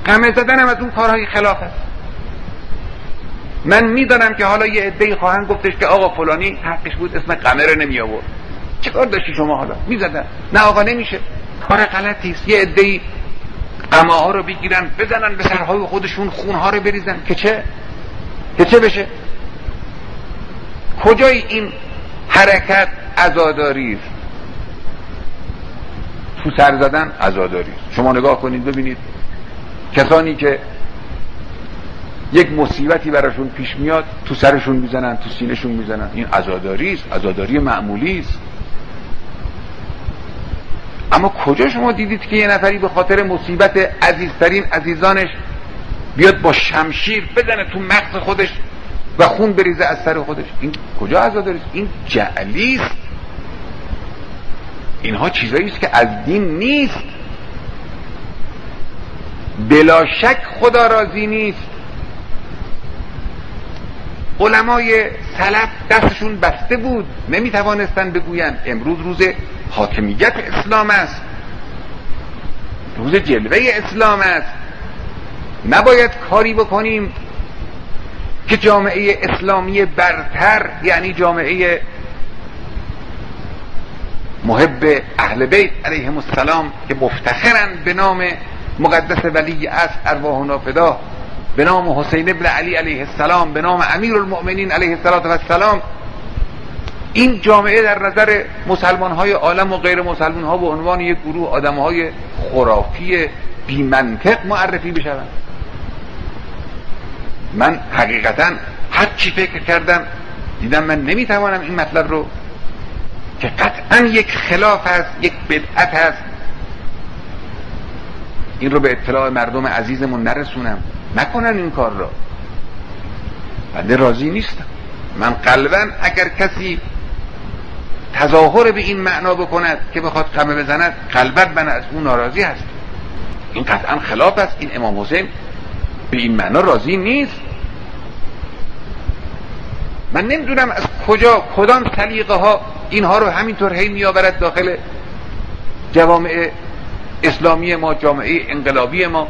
قمه زدن هم از اون کارهای خلاف است. من میدانم که حالا یه عده‌ای خواهند گفتش که آقا فلانی حقش بود اسم قمه رو نمی آورد. چه کار داشتی شما حالا؟ میزدن. نه آقا نمیشه. کار غلطی است. یه عده‌ای قمه ها رو بگیرن بزنن به سرهای خودشون، خونها رو بریزن که چه بشه؟ کجای این حرکت عزاداری است؟ تو سر زدن عزاداری است. شما نگاه کنید ببینید کسانی که یک مصیبتی براشون پیش میاد تو سرشون میزنن، تو سینه‌شون میزنن. این عزاداری است، عزاداری معمولی است. اما کجا شما دیدید که یه نفری به خاطر مصیبت عزیزترین عزیزانش بیاد با شمشیر بزنه تو مغز خودش و خون بریزه از سر خودش؟ این کجا عزاداری است؟ این جعلی است. اینها چیزایی است که از دین نیست. بلا شک خدا راضی نیست. علمای سلف دستشون بسته بود، نمیتوانستن بگویند امروز روز حاکمیت اسلام است، روز جلوه اسلام است، نباید کاری بکنیم که جامعه اسلامی برتر، یعنی جامعه محب اهل بیت علیهم السلام که مفتخرند به نام مقدس ولی اصل ارواحنا فدا، به نام حسین ابن علی علیه السلام، به نام امیرالمؤمنین علیه السلام، این جامعه در نظر مسلمان های عالم و غیر مسلمان ها به عنوان یک گروه آدم های خرافی بی منطق معرفی بشوند. من حقیقتا هر چی فکر کردم دیدم من نمیتوانم این مطلب رو که قطعا یک خلاف هست، یک بدعت هست، این رو به اطلاع مردم عزیزمون نرسونم. نکنن این کار را. بنده راضی نیستم. من قلبا اگر کسی تظاهر به این معنا بکند که بخواد قمه بزند، قلبا من از اون ناراضی هست. این قطعا خلاف است. این امام حسین به این معنا راضی نیست. من نمیدونم از کدام سلیقه ها اینها رو همینطور هی میآورد داخل جوامع اسلامی ما، جامعه انقلابی ما.